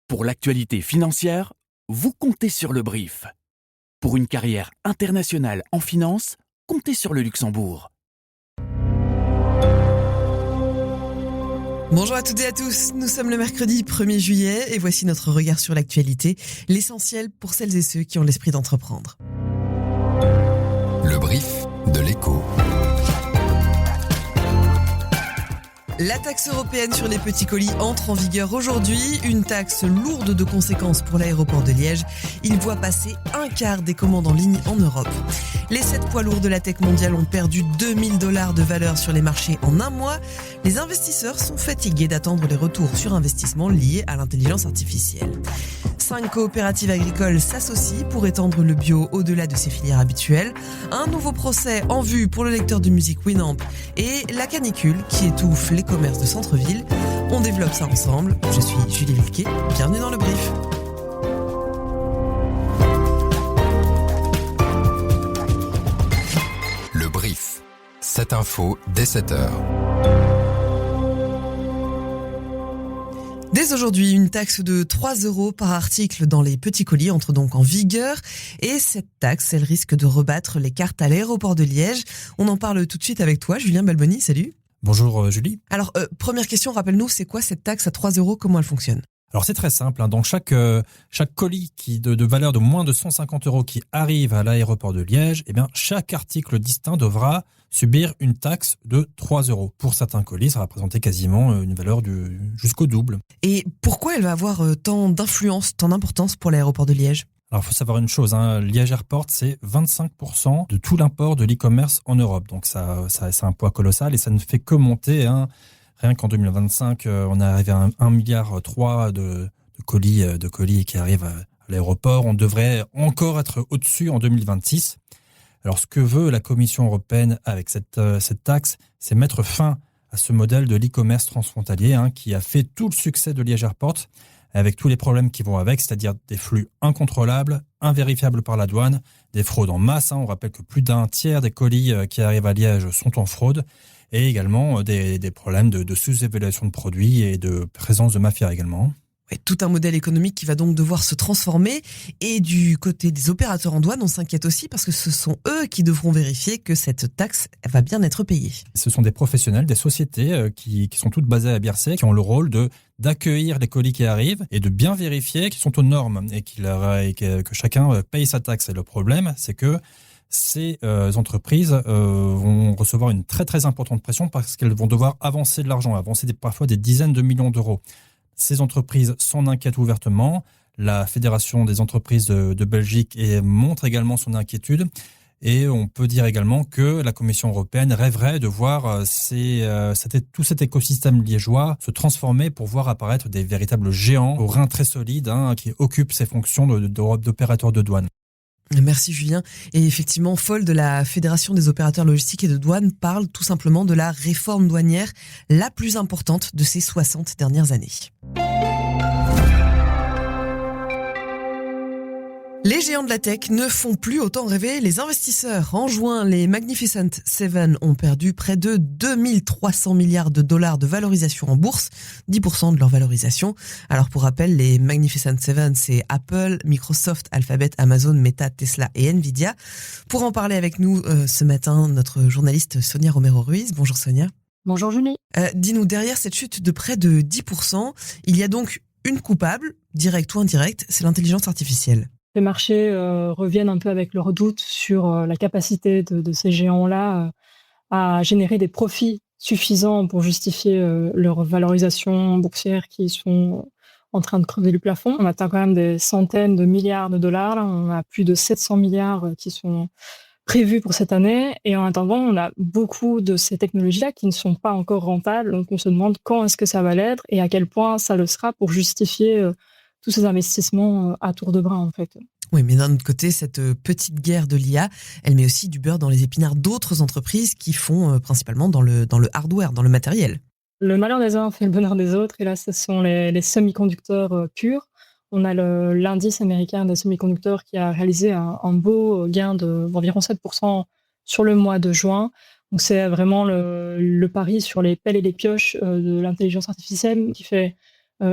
Pour l'actualité financière, vous comptez sur le brief. Pour une carrière internationale en finance, comptez sur le Luxembourg. Bonjour à toutes et à tous, nous sommes le mercredi 1er juillet et voici notre regard sur l'actualité, l'essentiel pour celles et ceux qui ont l'esprit d'entreprendre. Le brief de l'Écho. La taxe européenne sur les petits colis entre en vigueur aujourd'hui, une taxe lourde de conséquences pour l'aéroport de Liège. Il voit passer un quart des commandes en ligne en Europe. Les 7 poids lourds de la tech mondiale ont perdu $2000 de valeur sur les marchés en un mois. Les investisseurs sont fatigués d'attendre les retours sur investissement liés à l'intelligence artificielle. 5 coopératives agricoles s'associent pour étendre le bio au-delà de ses filières habituelles. Un nouveau procès en vue pour le lecteur de musique Winamp et la canicule qui étouffe les commerces de centre-ville. On développe ça ensemble. Je suis Julie Wilquet. Bienvenue dans le brief. Le brief. Cette info dès 7h. Dès aujourd'hui, une taxe de 3 € par article dans les petits colis entre donc en vigueur. Et cette taxe, elle risque de rebattre les cartes à l'aéroport de Liège. On en parle tout de suite avec toi, Julien Balboni. Salut. Bonjour Julie. Alors, première question, rappelle-nous, c'est quoi cette taxe à 3 €? Comment elle fonctionne? Alors c'est très simple, Donc chaque colis de valeur de moins de 150 € qui arrive à l'aéroport de Liège, chaque article distinct devra subir une taxe de 3 €. Pour certains colis, ça va représenter quasiment une valeur jusqu'au double. Et pourquoi elle va avoir tant d'influence, tant d'importance pour l'aéroport de Liège? Alors, il faut savoir une chose, Liège Airport, c'est 25% de tout l'import de l'e-commerce en Europe. Donc, ça c'est un poids colossal et ça ne fait que monter. Rien qu'en 2025, on est arrivé à 1,3 milliard de colis qui arrivent à l'aéroport. On devrait encore être au-dessus en 2026. Alors, ce que veut la Commission européenne avec cette taxe, c'est mettre fin à ce modèle de l'e-commerce transfrontalier qui a fait tout le succès de Liège Airport, avec tous les problèmes qui vont avec, c'est-à-dire des flux incontrôlables, invérifiables par la douane, des fraudes en masse. On rappelle que plus d'un tiers des colis qui arrivent à Liège sont en fraude, et également des problèmes de sous-évaluation de produits et de présence de mafia également. Ouais, tout un modèle économique qui va donc devoir se transformer. Et du côté des opérateurs en douane, on s'inquiète aussi parce que ce sont eux qui devront vérifier que cette taxe va bien être payée. Ce sont des professionnels, des sociétés qui sont toutes basées à Bierset, qui ont le rôle d'accueillir les colis qui arrivent et de bien vérifier qu'ils sont aux normes et que chacun paye sa taxe. Et le problème, c'est que ces entreprises vont recevoir une très très importante pression parce qu'elles vont devoir avancer de l'argent, parfois des dizaines de millions d'euros. Ces entreprises s'en inquiètent ouvertement. La Fédération des entreprises de Belgique montre également son inquiétude. Et on peut dire également que la Commission européenne rêverait de voir tout cet écosystème liégeois se transformer pour voir apparaître des véritables géants aux reins très solides qui occupent ces fonctions d'opérateurs de douane. Merci Julien. Et effectivement, Fold de la Fédération des opérateurs logistiques et de douane parle tout simplement de la réforme douanière la plus importante de ces 60 dernières années. Les géants de la tech ne font plus autant rêver les investisseurs. En juin, les Magnificent Seven ont perdu près de 2300 milliards de dollars de valorisation en bourse, 10% de leur valorisation. Alors pour rappel, les Magnificent Seven, c'est Apple, Microsoft, Alphabet, Amazon, Meta, Tesla et Nvidia. Pour en parler avec nous ce matin, notre journaliste Sonia Romero-Ruiz. Bonjour Sonia. Bonjour Julie. Dis-nous, derrière cette chute de près de 10%, il y a donc une coupable, directe ou indirecte, c'est l'intelligence artificielle. Les marchés reviennent un peu avec leur doute sur la capacité de ces géants-là à générer des profits suffisants pour justifier leur valorisation boursière qui sont en train de crever le plafond. On atteint quand même des centaines de milliards de dollars. Là, on a plus de 700 milliards qui sont prévus pour cette année. Et en attendant, on a beaucoup de ces technologies-là qui ne sont pas encore rentables. Donc on se demande quand est-ce que ça va l'être et à quel point ça le sera pour justifier tous ces investissements à tour de bras, en fait. Oui, mais d'un autre côté, cette petite guerre de l'IA, elle met aussi du beurre dans les épinards d'autres entreprises qui font principalement dans le hardware, dans le matériel. Le malheur des uns fait le bonheur des autres. Et là, ce sont les semi-conducteurs purs. On a l'indice américain des semi-conducteurs qui a réalisé un beau gain d'environ 7% sur le mois de juin. Donc, c'est vraiment le pari sur les pelles et les pioches de l'intelligence artificielle qui fait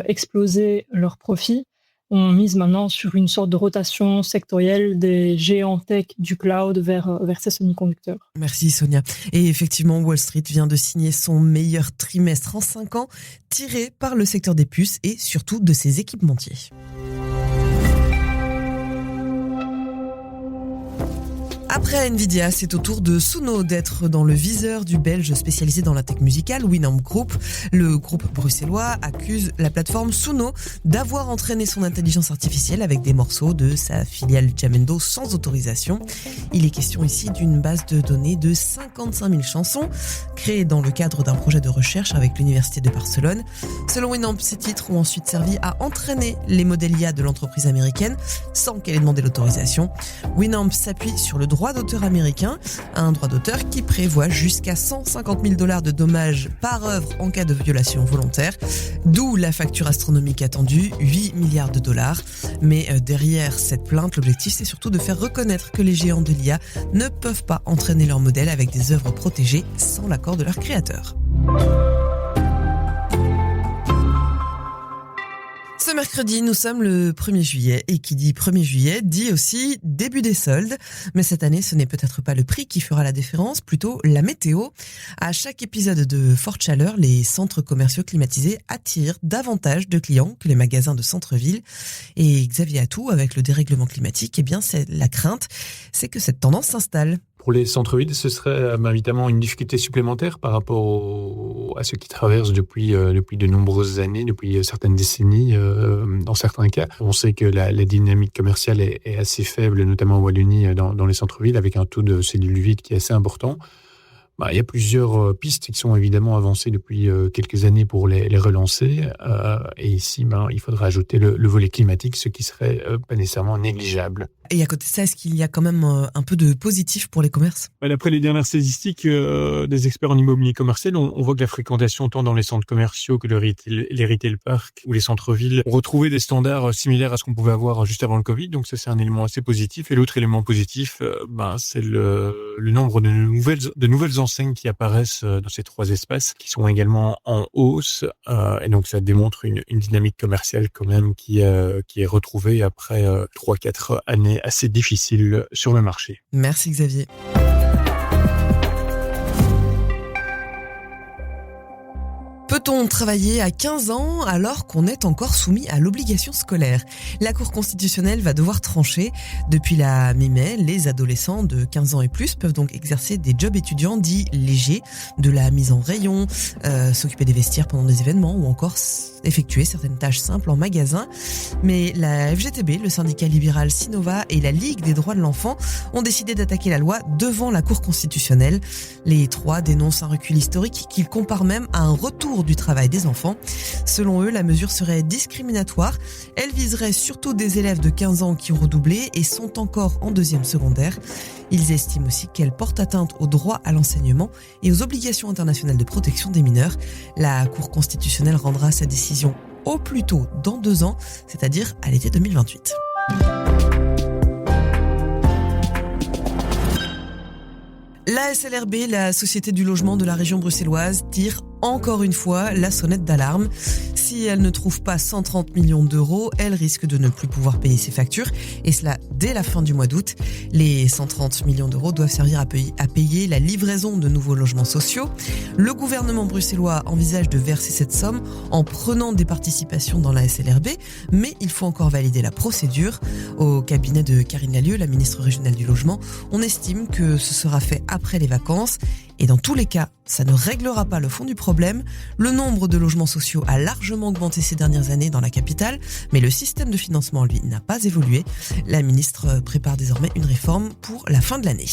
exploser leurs profits, on mise maintenant sur une sorte de rotation sectorielle des géants tech du cloud vers ces semi-conducteurs. Merci Sonia. Et effectivement, Wall Street vient de signer son meilleur trimestre en 5 ans, tiré par le secteur des puces et surtout de ses équipementiers. Après Nvidia, c'est au tour de Suno d'être dans le viseur du Belge spécialisé dans la tech musicale, Winamp Group. Le groupe bruxellois accuse la plateforme Suno d'avoir entraîné son intelligence artificielle avec des morceaux de sa filiale Jamendo sans autorisation. Il est question ici d'une base de données de 55 000 chansons créée dans le cadre d'un projet de recherche avec l'Université de Barcelone. Selon Winamp, ces titres ont ensuite servi à entraîner les modèles IA de l'entreprise américaine sans qu'elle ait demandé l'autorisation. Winamp s'appuie sur le droit d'auteur américain, un droit d'auteur qui prévoit jusqu'à 150 000 $ de dommages par œuvre en cas de violation volontaire, d'où la facture astronomique attendue, 8 milliards de $. Mais derrière cette plainte, l'objectif c'est surtout de faire reconnaître que les géants de l'IA ne peuvent pas entraîner leurs modèles avec des œuvres protégées sans l'accord de leurs créateurs. Ce mercredi, nous sommes le 1er juillet et qui dit 1er juillet dit aussi début des soldes. Mais cette année, ce n'est peut-être pas le prix qui fera la différence, plutôt la météo. À chaque épisode de Forte Chaleur, les centres commerciaux climatisés attirent davantage de clients que les magasins de centre-ville. Et Xavier Atou, avec le dérèglement climatique, eh bien, c'est la crainte, c'est que cette tendance s'installe. Pour les centres-villes, ce serait évidemment une difficulté supplémentaire par rapport à ceux qui traversent depuis de nombreuses années, depuis certaines décennies dans certains cas. On sait que la dynamique commerciale est assez faible, notamment en Wallonie, dans les centres-villes, avec un taux de cellules vides qui est assez important. Il y a plusieurs pistes qui sont évidemment avancées depuis quelques années pour les relancer. Et ici, il faudra ajouter le volet climatique, ce qui serait pas nécessairement négligeable. Et à côté de ça, est-ce qu'il y a quand même un peu de positif pour les commerces ? D'après les dernières statistiques des experts en immobilier commercial, on voit que la fréquentation, tant dans les centres commerciaux que les retail parks ou les centres-villes, ont retrouvé des standards similaires à ce qu'on pouvait avoir juste avant le Covid. Donc ça, c'est un élément assez positif. Et l'autre élément positif, c'est le nombre de nouvelles enseignes qui apparaissent dans ces trois espaces, qui sont également en hausse. Et donc ça démontre une dynamique commerciale quand même qui est retrouvée après 3-4 années assez difficile sur le marché. Merci Xavier. Peut-on travailler à 15 ans alors qu'on est encore soumis à l'obligation scolaire ? La Cour constitutionnelle va devoir trancher. Depuis la mi-mai, les adolescents de 15 ans et plus peuvent donc exercer des jobs étudiants dits légers, de la mise en rayon, s'occuper des vestiaires pendant des événements ou encore effectuer certaines tâches simples en magasin. Mais la FGTB, le syndicat libéral Sinova et la Ligue des droits de l'enfant ont décidé d'attaquer la loi devant la Cour constitutionnelle. Les trois dénoncent un recul historique qu'ils comparent même à un retour du travail des enfants. Selon eux, la mesure serait discriminatoire. Elle viserait surtout des élèves de 15 ans qui ont redoublé et sont encore en 2e secondaire. Ils estiment aussi qu'elle porte atteinte au droit à l'enseignement et aux obligations internationales de protection des mineurs. La Cour constitutionnelle rendra sa décision au plus tôt dans 2 ans, c'est-à-dire à l'été 2028. La SLRB, la Société du logement de la région bruxelloise, tire encore une fois la sonnette d'alarme. Si elle ne trouve pas 130 millions d'euros, elle risque de ne plus pouvoir payer ses factures, et cela dès la fin du mois d'août. Les 130 millions d'euros doivent servir à payer la livraison de nouveaux logements sociaux. Le gouvernement bruxellois envisage de verser cette somme en prenant des participations dans la SLRB, mais il faut encore valider la procédure. Au cabinet de Karine Lallieu, la ministre régionale du logement, on estime que ce sera fait après les vacances. Et dans tous les cas, ça ne réglera pas le fond du problème. Le nombre de logements sociaux a largement augmenté ces dernières années dans la capitale, mais le système de financement, lui, n'a pas évolué. La ministre prépare désormais une réforme pour la fin de l'année.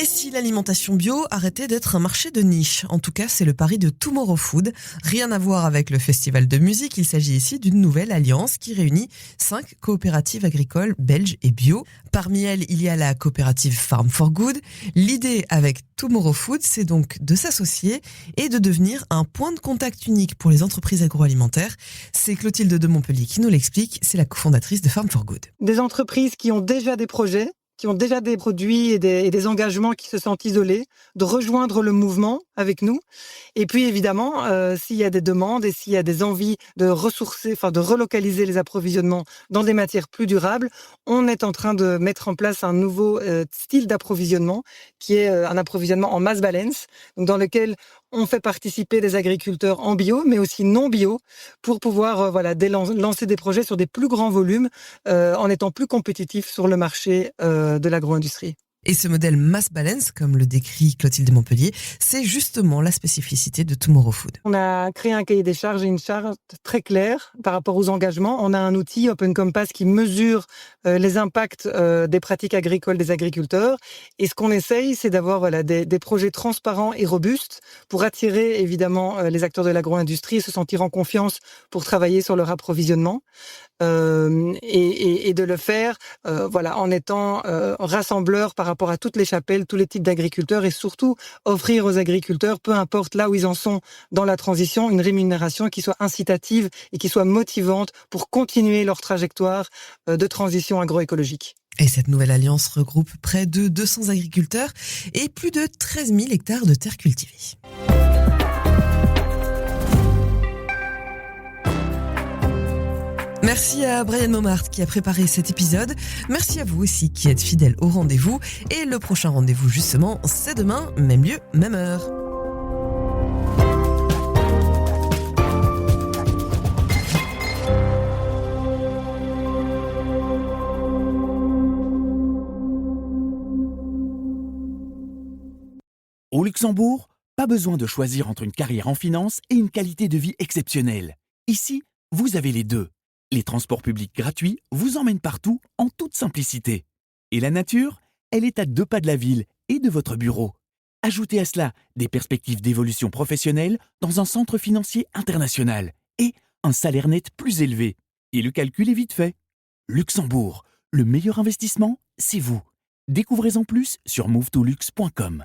Et si l'alimentation bio arrêtait d'être un marché de niche ? En tout cas, c'est le pari de Tomorrow Food. Rien à voir avec le festival de musique, il s'agit ici d'une nouvelle alliance qui réunit 5 coopératives agricoles belges et bio. Parmi elles, il y a la coopérative Farm for Good. L'idée avec Tomorrow Food, c'est donc de s'associer et de devenir un point de contact unique pour les entreprises agroalimentaires. C'est Clotilde de Montpellier qui nous l'explique, c'est la cofondatrice de Farm for Good. Des entreprises qui ont déjà des projets, qui ont déjà des produits et des engagements qui se sentent isolés, de rejoindre le mouvement avec nous. Et puis évidemment, s'il y a des demandes et s'il y a des envies de ressourcer, enfin de relocaliser les approvisionnements dans des matières plus durables, on est en train de mettre en place un nouveau style d'approvisionnement qui est un approvisionnement en mass balance, donc dans lequel on fait participer des agriculteurs en bio, mais aussi non bio, pour pouvoir lancer des projets sur des plus grands volumes en étant plus compétitifs sur le marché de l'agro-industrie. Et ce modèle mass balance, comme le décrit Clotilde Montpellier, c'est justement la spécificité de Tomorrow Food. On a créé un cahier des charges et une charte très claire par rapport aux engagements. On a un outil Open Compass qui mesure les impacts des pratiques agricoles des agriculteurs. Et ce qu'on essaye, c'est d'avoir des projets transparents et robustes pour attirer évidemment les acteurs de l'agro-industrie et se sentir en confiance pour travailler sur leur approvisionnement. Et de le faire en étant rassembleur par rapport à toutes les chapelles, tous les types d'agriculteurs et surtout offrir aux agriculteurs, peu importe là où ils en sont dans la transition, une rémunération qui soit incitative et qui soit motivante pour continuer leur trajectoire de transition agroécologique. Et cette nouvelle alliance regroupe près de 200 agriculteurs et plus de 13 000 hectares de terres cultivées. Merci à Brian Momart qui a préparé cet épisode. Merci à vous aussi qui êtes fidèles au rendez-vous. Et le prochain rendez-vous, justement, c'est demain, même lieu, même heure. Au Luxembourg, pas besoin de choisir entre une carrière en finance et une qualité de vie exceptionnelle. Ici, vous avez les deux. Les transports publics gratuits vous emmènent partout en toute simplicité. Et la nature, elle est à 2 pas de la ville et de votre bureau. Ajoutez à cela des perspectives d'évolution professionnelle dans un centre financier international et un salaire net plus élevé. Et le calcul est vite fait. Luxembourg, le meilleur investissement, c'est vous. Découvrez-en plus sur movetolux.com.